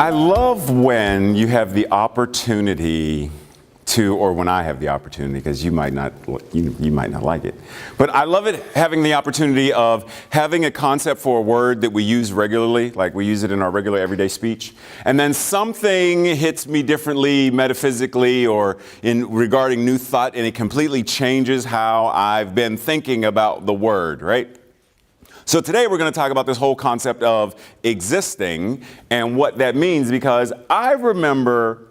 I love when you have the opportunity to, or when I have the opportunity, because you might not like it. But I love it having the opportunity of having a concept for a word that we use regularly, like we use it in our regular everyday speech, and then something hits me differently metaphysically or in regarding new thought, and it completely changes how I've been thinking about the word, right? So today we're going to talk about this whole concept of existing and what that means, because I remember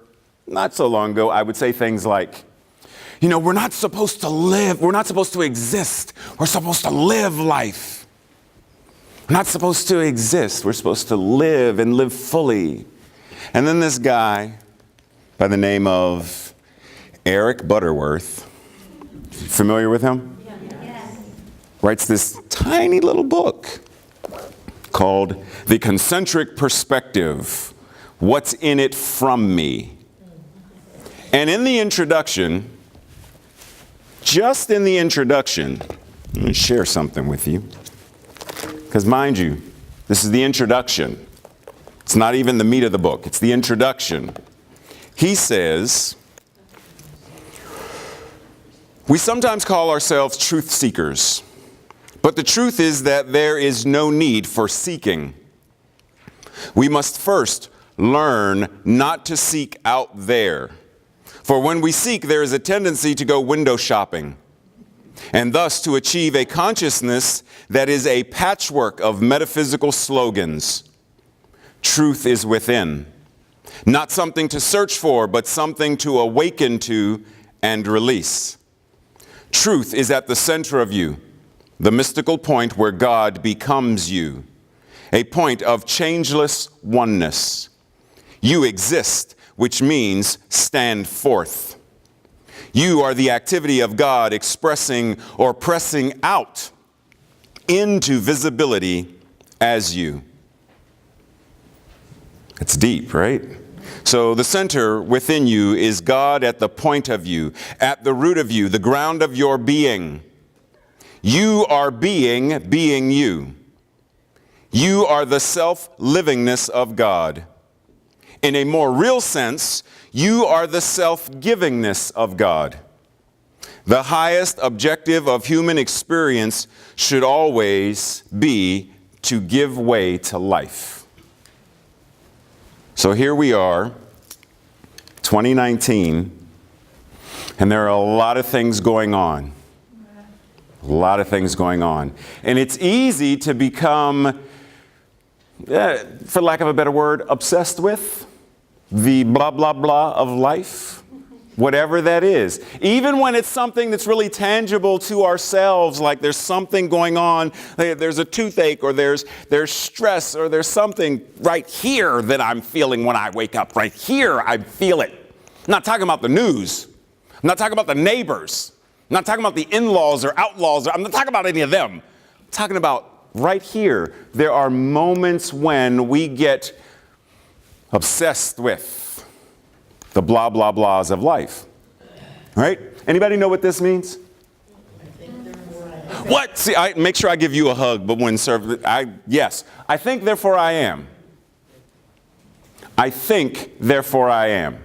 not so long ago, I would say things like, you know, we're not supposed to live, we're not supposed to exist, we're supposed to live life. We're not supposed to exist, we're supposed to live and live fully. And then this guy by the name of Eric Butterworth, familiar with him? Writes this tiny little book called The Concentric Perspective, What's in It From Me? And in the introduction, just in the introduction, let me share something with you. Because mind you, this is the introduction. It's not even the meat of the book, it's the introduction. He says, we sometimes call ourselves truth seekers. But the truth is that there is no need for seeking. We must first learn not to seek out there. For when we seek, there is a tendency to go window shopping, and thus to achieve a consciousness that is a patchwork of metaphysical slogans. Truth is within, not something to search for, but something to awaken to and release. Truth is at the center of you. The mystical point where God becomes you, a point of changeless oneness. You exist, which means stand forth. You are the activity of God expressing or pressing out into visibility as you. It's deep, right? So the center within you is God at the point of you, at the root of you, the ground of your being. You are being you. You are the self-livingness of God. In a more real sense, you are the self-givingness of God. The highest objective of human experience should always be to give way to life. So here we are, 2019, and there are a lot of things going on. A lot of things going on. And it's easy to become, for lack of a better word, obsessed with the blah, blah, blah of life, whatever that is. Even when it's something that's really tangible to ourselves, like there's something going on, there's a toothache, or there's stress, or there's something right here that I'm feeling when I wake up. Right here, I feel it. I'm not talking about the news. I'm not talking about the neighbors. I'm not talking about the in-laws or outlaws. I'm not talking about any of them. I'm talking about right here. There are moments when we get obsessed with the blah, blah, blahs of life. Right? Anybody know what this means? What? See, I make sure I give you a hug, but when served, yes. I think, therefore I am. I think, therefore I am.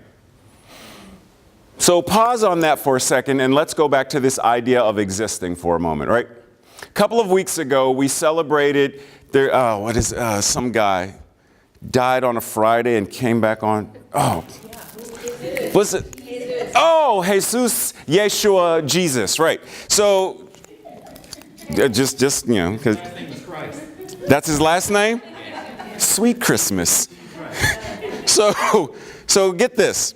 So pause on that for a second, and let's go back to this idea of existing for a moment, right? A couple of weeks ago, we celebrated, some guy died on a Friday and came back on, was it? Oh, Jesus, Yeshua, Jesus, right. So, just you know, because that's his last name? Sweet Christmas. So get this.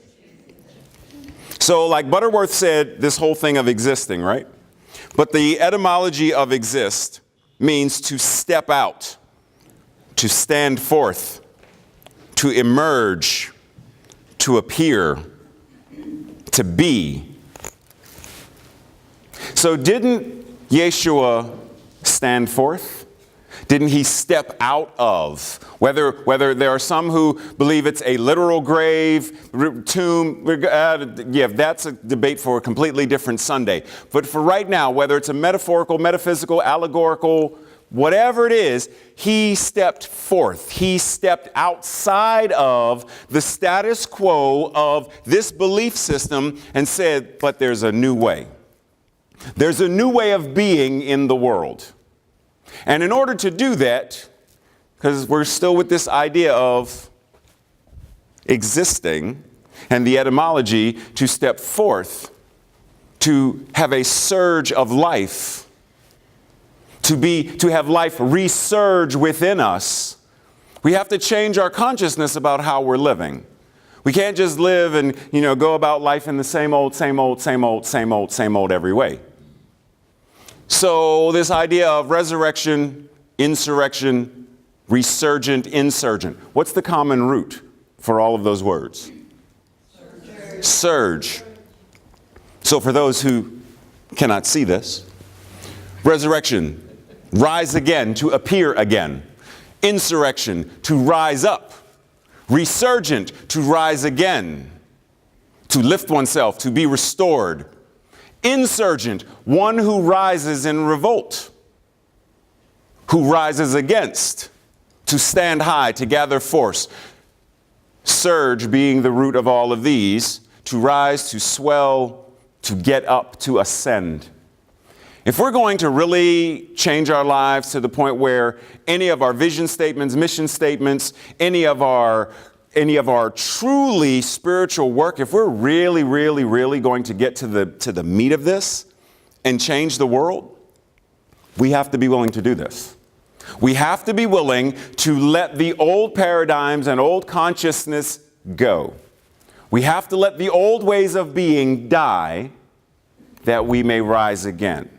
So like Butterworth said, this whole thing of existing, right? But the etymology of exist means to step out, to stand forth, to emerge, to appear, to be. So didn't Yeshua stand forth? Didn't he step out of? Whether there are some who believe it's a literal grave, tomb, that's a debate for a completely different Sunday. But for right now, whether it's a metaphorical, metaphysical, allegorical, whatever it is, he stepped forth. He stepped outside of the status quo of this belief system and said, but there's a new way. There's a new way of being in the world. And in order to do that, because we're still with this idea of existing and the etymology to step forth, to have a surge of life, to have life resurge within us, we have to change our consciousness about how we're living. We can't just live and, go about life in the same old every way. So this idea of resurrection, insurrection, resurgent, insurgent. What's the common root for all of those words? Surge. So for those who cannot see this, resurrection, rise again, to appear again. Insurrection, to rise up. Resurgent, to rise again. To lift oneself, to be restored. Insurgent, one who rises in revolt. Who rises against. To stand high, to gather force. Surge being the root of all of these. To rise, to swell, to get up, to ascend. If we're going to really change our lives to the point where any of our vision statements, mission statements, any of our truly spiritual work, if we're really going to get to the meat of this and change the world, we have to be willing to do this. We have to be willing to let the old paradigms and old consciousness go. We have to let the old ways of being die that we may rise again.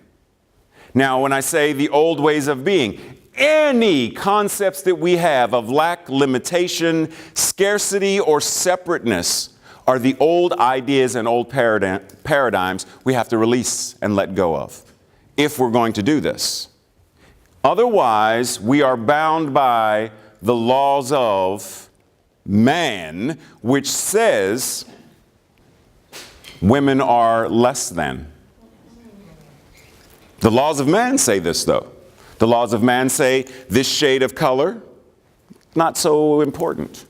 Now, when I say the old ways of being, any concepts that we have of lack, limitation, scarcity, or separateness are the old ideas and old paradigms we have to release and let go of if we're going to do this. Otherwise, we are bound by the laws of man, which says women are less than. The laws of man say this, though. The laws of man say this shade of color, not so important.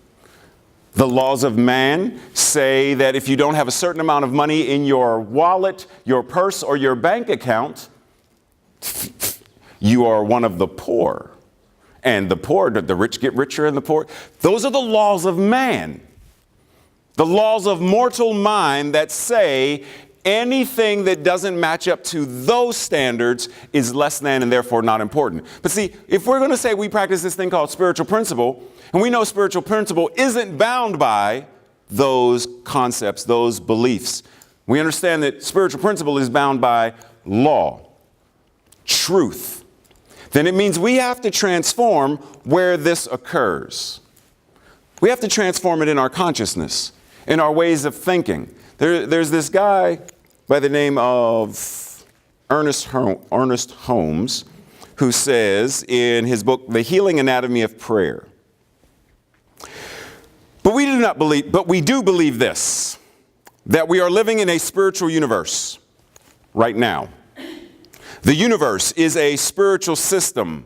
The laws of man say that if you don't have a certain amount of money in your wallet, your purse, or your bank account, you are one of the poor. And the poor, the rich get richer and the poor. Those are the laws of man. The laws of mortal mind that say anything that doesn't match up to those standards is less than and therefore not important. But see, if we're going to say we practice this thing called spiritual principle, and we know spiritual principle isn't bound by those concepts, those beliefs, we understand that spiritual principle is bound by law, truth, then it means we have to transform where this occurs. We have to transform it in our consciousness, in our ways of thinking. There's this guy by the name of Ernest Holmes, who says in his book, The Healing Anatomy of Prayer, but we do believe this, that we are living in a spiritual universe right now. The universe is a spiritual system.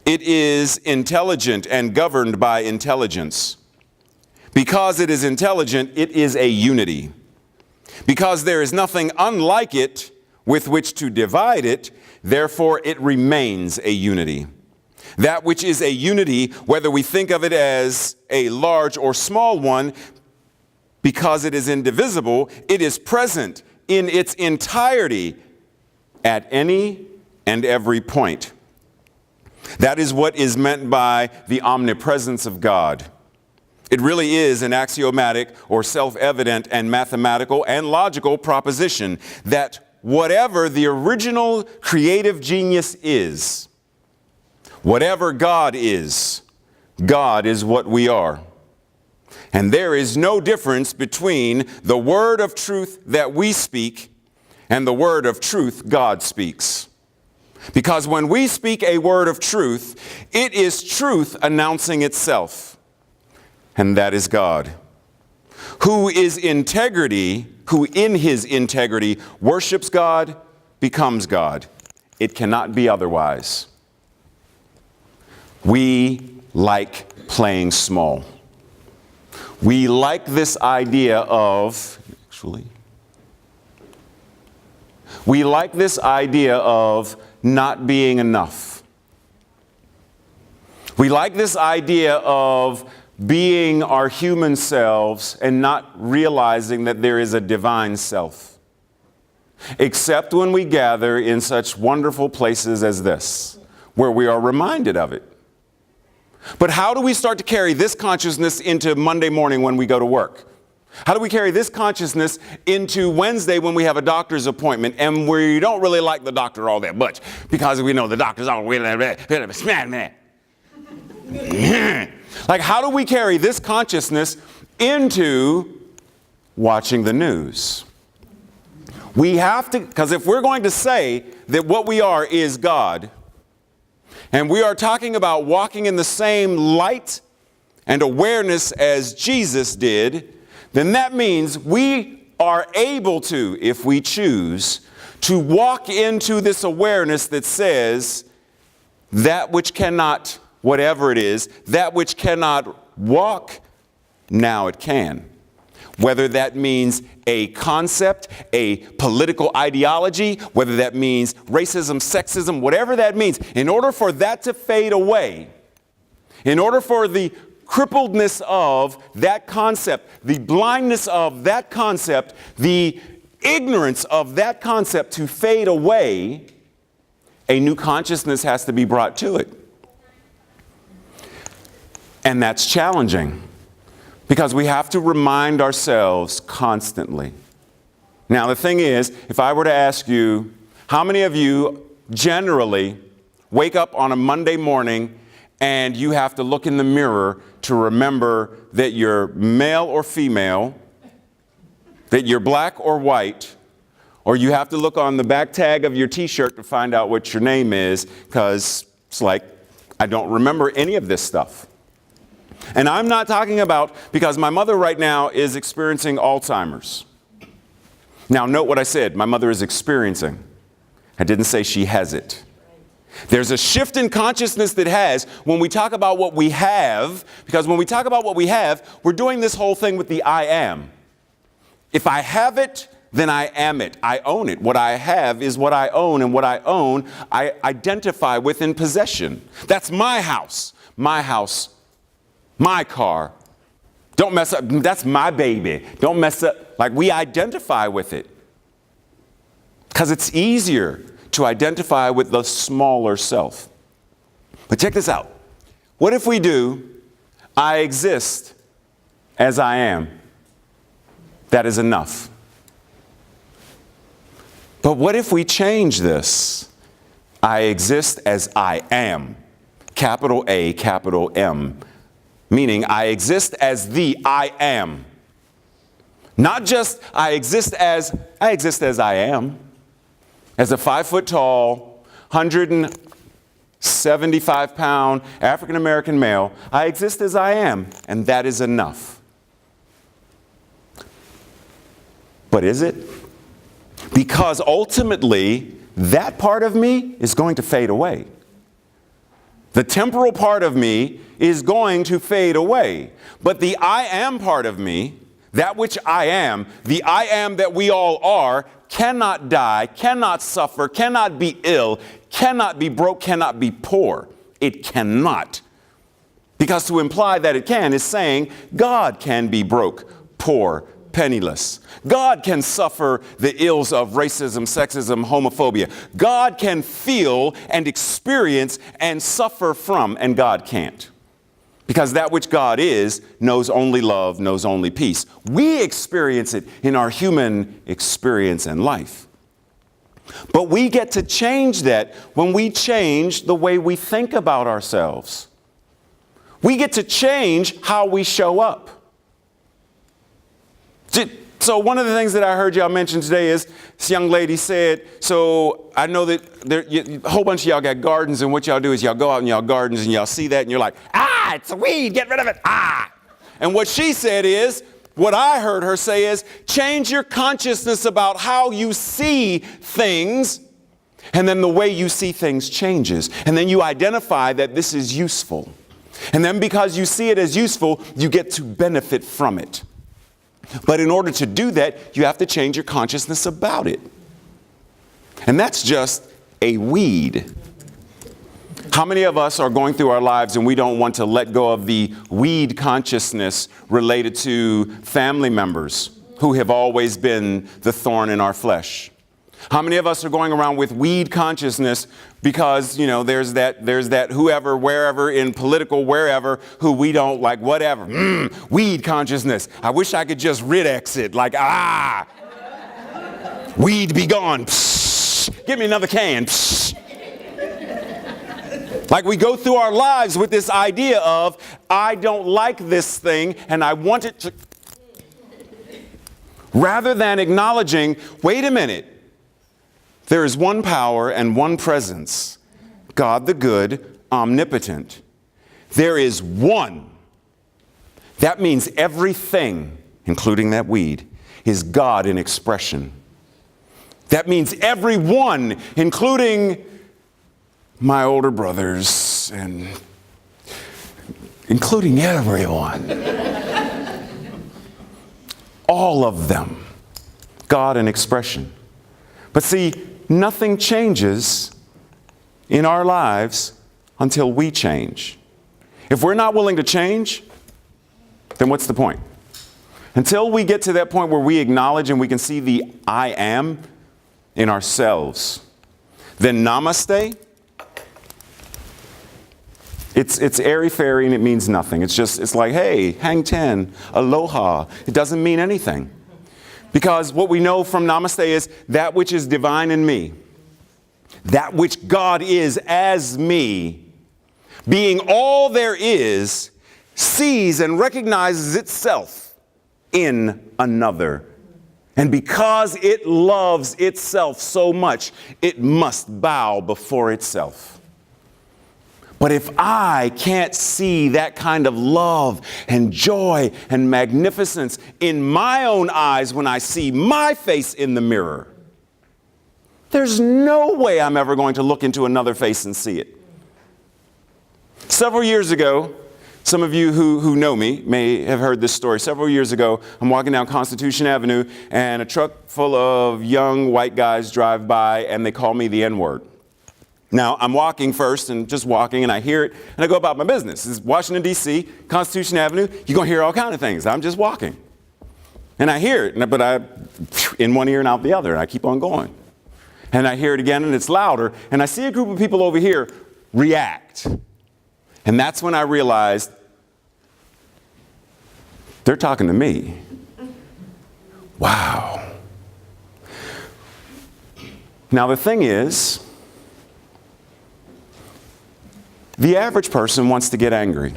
It is intelligent and governed by intelligence. Because it is intelligent, it is a unity. Because there is nothing unlike it with which to divide it, therefore it remains a unity. That which is a unity, whether we think of it as a large or small one, because it is indivisible, it is present in its entirety at any and every point. That is what is meant by the omnipresence of God. It really is an axiomatic or self-evident and mathematical and logical proposition that whatever the original creative genius is, whatever God is what we are. And there is no difference between the word of truth that we speak and the word of truth God speaks. Because when we speak a word of truth, it is truth announcing itself. And that is God, who in his integrity worships God, becomes God. It cannot be otherwise. We like playing small. We like this idea of, we like this idea of not being enough. We like this idea of being our human selves and not realizing that there is a divine self. Except when we gather in such wonderful places as this, where we are reminded of it. But how do we start to carry this consciousness into Monday morning when we go to work? How do we carry this consciousness into Wednesday when we have a doctor's appointment and we don't really like the doctor all that much because we know the doctor's all man. Like, how do we carry this consciousness into watching the news? We have to, because if we're going to say that what we are is God, and we are talking about walking in the same light and awareness as Jesus did, then that means we are able to, if we choose, to walk into this awareness that says that which cannot, whatever it is, that which cannot walk, now it can. Whether that means a concept, a political ideology, whether that means racism, sexism, whatever that means, in order for that to fade away, in order for the crippledness of that concept, the blindness of that concept, the ignorance of that concept to fade away, a new consciousness has to be brought to it. And that's challenging because we have to remind ourselves constantly. Now, the thing is, if I were to ask you, how many of you generally wake up on a Monday morning and you have to look in the mirror to remember that you're male or female, that you're black or white, or you have to look on the back tag of your t-shirt to find out what your name is, because it's like, I don't remember any of this stuff. And I'm not talking about, because my mother right now is experiencing Alzheimer's. Now, note what I said, my mother is experiencing. I didn't say she has it. There's a shift in consciousness that has when we talk about what we have, because when we talk about what we have, we're doing this whole thing with the I am. If I have it, then I am it. I own it. What I have is what I own, and what I own, I identify with in possession. That's my house, my car. Don't mess up. That's my baby. Don't mess up. Like, we identify with it because it's easier to identify with the smaller self. But check this out. What if we do, I exist as I am? That is enough. But what if we change this? I exist as I am. Capital A, capital M. Meaning I exist as the I am. Not just I exist as I am. As a 5 foot tall, 175 pound African American male, I exist as I am, and that is enough. But is it? Because ultimately, that part of me is going to fade away. The temporal part of me is going to fade away. But the I am part of me, that which I am, the I am that we all are, cannot die, cannot suffer, cannot be ill, cannot be broke, cannot be poor. It cannot. Because to imply that it can is saying God can be broke, poor, penniless. God can suffer the ills of racism, sexism, homophobia. God can feel and experience and suffer from, and God can't. Because that which God is knows only love, knows only peace. We experience it in our human experience and life. But we get to change that when we change the way we think about ourselves. We get to change how we show up. So one of the things that I heard y'all mention today is this young lady said, so I know that a whole bunch of y'all got gardens, and what y'all do is y'all go out in y'all gardens and y'all see that and you're like, it's a weed, get rid of it, And what she said is, what I heard her say is, change your consciousness about how you see things And then the way you see things changes. And then you identify that this is useful. And then because you see it as useful, you get to benefit from it. But in order to do that, you have to change your consciousness about it. And that's just a weed. How many of us are going through our lives and we don't want to let go of the weed consciousness related to family members who have always been the thorn in our flesh? How many of us are going around with weed consciousness because, there's that whoever, wherever, in political, wherever, who we don't like, whatever. Weed consciousness. I wish I could just rid-X it. Weed be gone. Psst. Give me another can. Psst. Like we go through our lives with this idea of, I don't like this thing and I want it to... Rather than acknowledging, wait a minute. There is one power and one presence, God the good, omnipotent. There is one. That means everything, including that weed, is God in expression. That means everyone, including my older brothers and including everyone. All of them, God in expression. But see, nothing changes in our lives until we change. If we're not willing to change, then what's the point? Until we get to that point where we acknowledge and we can see the I am in ourselves, then namaste, it's airy-fairy and it means nothing. It's like, hey, hang ten, aloha. It doesn't mean anything. Because what we know from namaste is that which is divine in me, that which God is as me, being all there is, sees and recognizes itself in another. And because it loves itself so much, it must bow before itself. But if I can't see that kind of love and joy and magnificence in my own eyes when I see my face in the mirror, there's no way I'm ever going to look into another face and see it. Several years ago, some of you who know me may have heard this story. Several years ago, I'm walking down Constitution Avenue and a truck full of young white guys drive by and they call me the N-word. Now, I'm walking first and just walking and I hear it and I go about my business. It's Washington, D.C., Constitution Avenue. You're going to hear all kinds of things. I'm just walking. And I hear it, but I in one ear and out the other. And I keep on going. And I hear it again and it's louder. And I see a group of people over here react. And that's when I realized they're talking to me. Wow. Now, the thing is, the average person wants to get angry.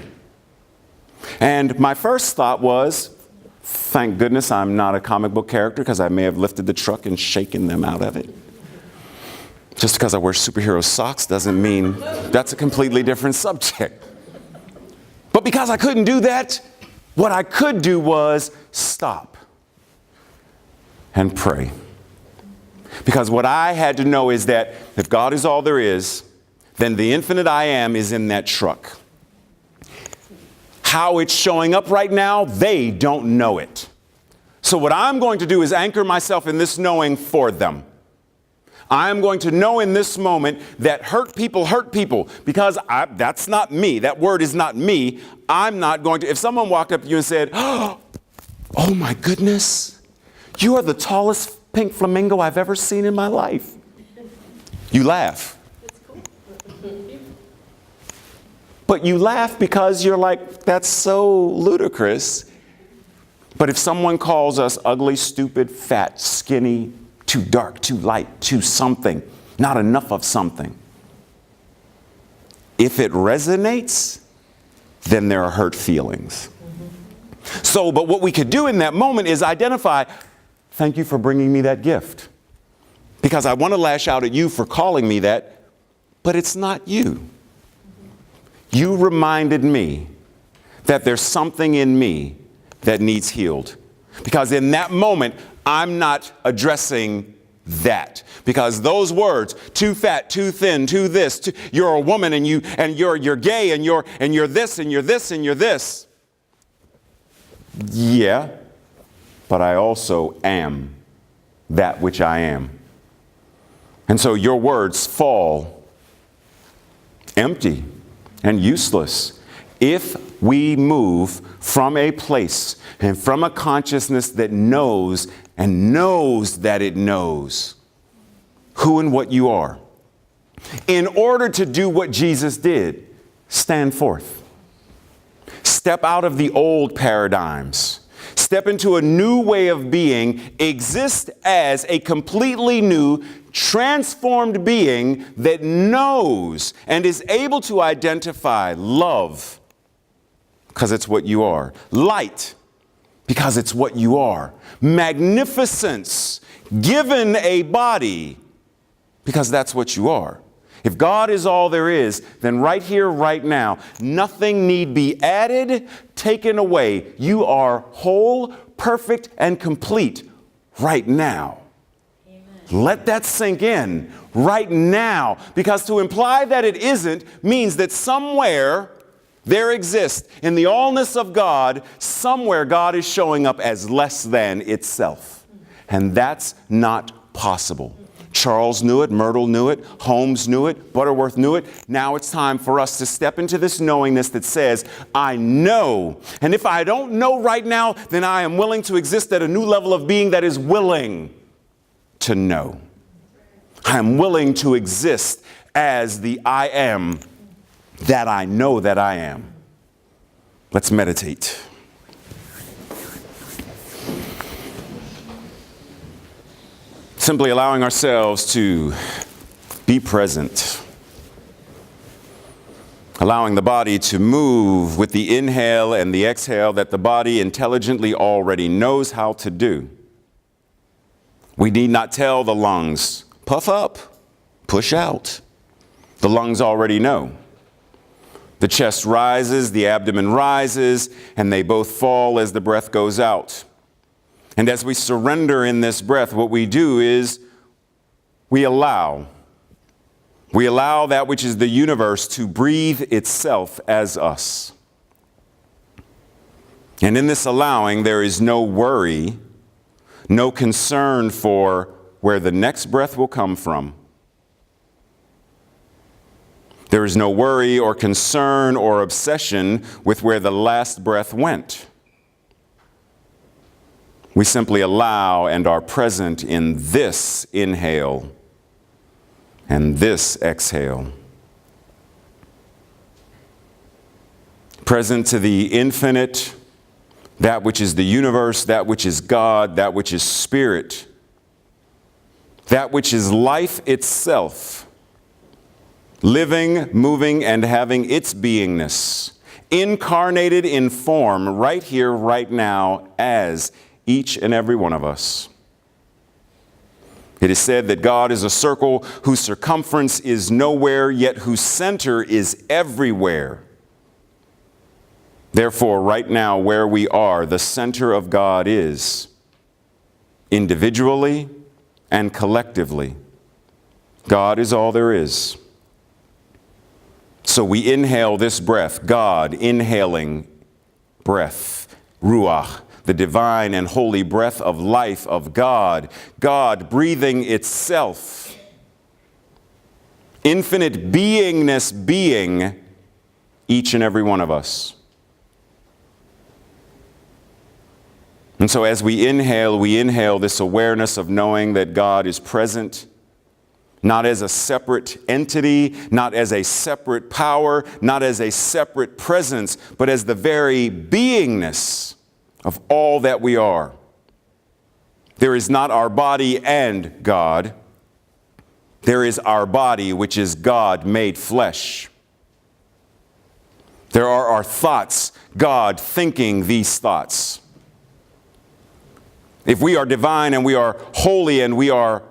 And my first thought was, thank goodness I'm not a comic book character because I may have lifted the truck and shaken them out of it. Just because I wear superhero socks doesn't mean that's a completely different subject. But because I couldn't do that, what I could do was stop and pray. Because what I had to know is that if God is all there is, then the infinite I am is in that truck. How it's showing up right now, they don't know it. So what I'm going to do is anchor myself in this knowing for them. I'm going to know in this moment that hurt people, because that's not me. That word is not me. I'm not going to, if someone walked up to you and said, oh my goodness, you are the tallest pink flamingo I've ever seen in my life. You laugh. But you laugh because you're like, that's so ludicrous. But if someone calls us ugly, stupid, fat, skinny, too dark, too light, too something, not enough of something, if it resonates, then there are hurt feelings. So, but what we could do in that moment is identify, thank you for bringing me that gift. Because I want to lash out at you for calling me that, but it's not you. You reminded me that there's something in me that needs healed. Because in that moment, I'm not addressing that. Because those words, too fat, too thin, too this, you're a woman and you're gay and you're this and you're this and you're this. Yeah, but I also am that which I am. And so your words fall empty and useless if we move from a place and from a consciousness that knows and knows that it knows who and what you are. In order to do what Jesus did, stand forth. Step out of the old paradigms. Step into a new way of being. Exist as a completely new, transformed being that knows and is able to identify love, because it's what you are. Light, because it's what you are. Magnificence, given a body, because that's what you are. If God is all there is, then right here, right now, nothing need be added, taken away. You are whole, perfect, and complete right now. Amen. Let that sink in right now, because to imply that it isn't means that somewhere there exists in the allness of God, somewhere God is showing up as less than itself. And that's not possible. Charles knew it, Myrtle knew it, Holmes knew it, Butterworth knew it. Now it's time for us to step into this knowingness that says, I know. And if I don't know right now, then I am willing to exist at a new level of being that is willing to know. I am willing to exist as the I am that I know that I am. Let's meditate. Simply allowing ourselves to be present. Allowing the body to move with the inhale and the exhale that the body intelligently already knows how to do. We need not tell the lungs, puff up, push out. The lungs already know. The chest rises, the abdomen rises, and they both fall as the breath goes out. And as we surrender in this breath, what we do is we allow that which is the universe to breathe itself as us. And in this allowing, there is no worry, no concern for where the next breath will come from. There is no worry or concern or obsession with where the last breath went. We simply allow and are present in this inhale and this exhale. Present to the infinite, that which is the universe, that which is God, that which is spirit, that which is life itself, living, moving, and having its beingness, incarnated in form right here, right now, as each and every one of us. It is said that God is a circle whose circumference is nowhere, yet whose center is everywhere. Therefore, right now, where we are, the center of God is, individually and collectively. God is all there is. So we inhale this breath, God inhaling breath, Ruach, the divine and holy breath of life of God, God breathing itself, infinite beingness being each and every one of us. And so as we inhale this awareness of knowing that God is present, not as a separate entity, not as a separate power, not as a separate presence, but as the very beingness of all that we are. There is not our body and God. There is our body, which is God made flesh. There are our thoughts, God thinking these thoughts. If we are divine and we are holy and we are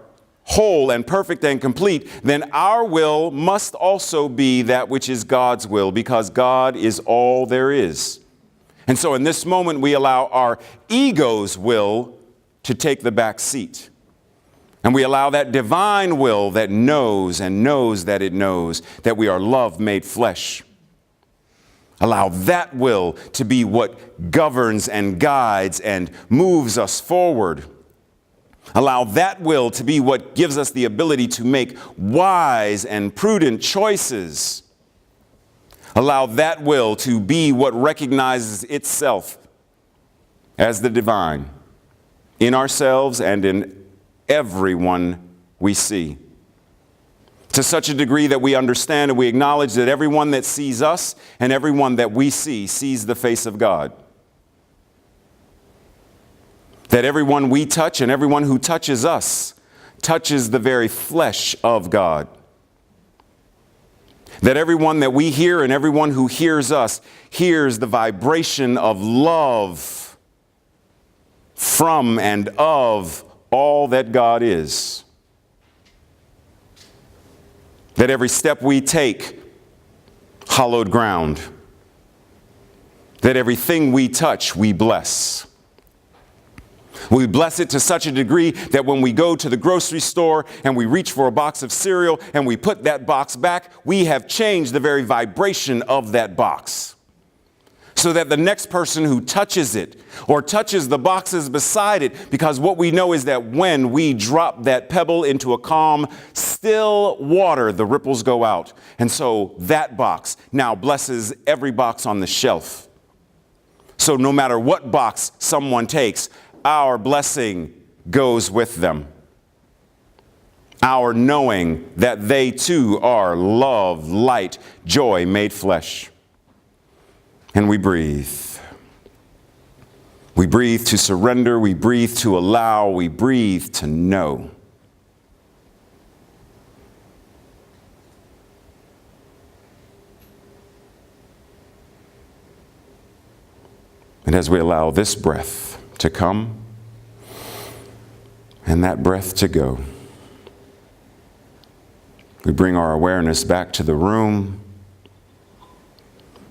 whole and perfect and complete, then our will must also be that which is God's will, because God is all there is. And so in this moment, we allow our ego's will to take the back seat. And we allow that divine will that knows and knows that it knows that we are love made flesh. Allow that will to be what governs and guides and moves us forward. Allow that will to be what gives us the ability to make wise and prudent choices. Allow that will to be what recognizes itself as the divine in ourselves and in everyone we see. To such a degree that we understand and we acknowledge that everyone that sees us and everyone that we see sees the face of God. That everyone we touch and everyone who touches us touches the very flesh of God. That everyone that we hear and everyone who hears us hears the vibration of love from and of all that God is. That every step we take, hallowed ground. That everything we touch, we bless. We bless it to such a degree that when we go to the grocery store and we reach for a box of cereal and we put that box back, we have changed the very vibration of that box. So that the next person who touches it or touches the boxes beside it, because what we know is that when we drop that pebble into a calm, still water, the ripples go out. And so that box now blesses every box on the shelf. So no matter what box someone takes, our blessing goes with them. Our knowing that they too are love, light, joy made flesh. And we breathe. We breathe to surrender. We breathe to allow. We breathe to know. And as we allow this breath to come and that breath to go, we bring our awareness back to the room.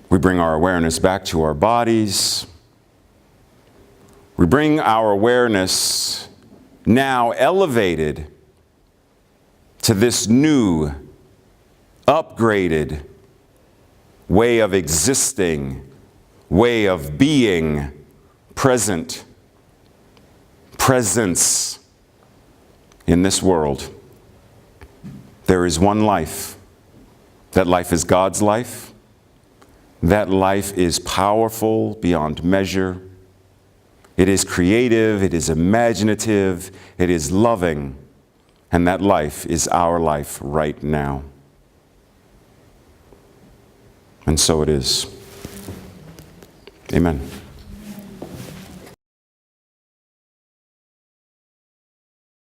We bring our awareness back to our bodies. We bring our awareness now elevated to this new, upgraded way of existing, way of being, presence in this world. There is one life. That life is God's life. That life is powerful beyond measure. It is creative, it is imaginative, it is loving, and that life is our life right now. And so it is. Amen.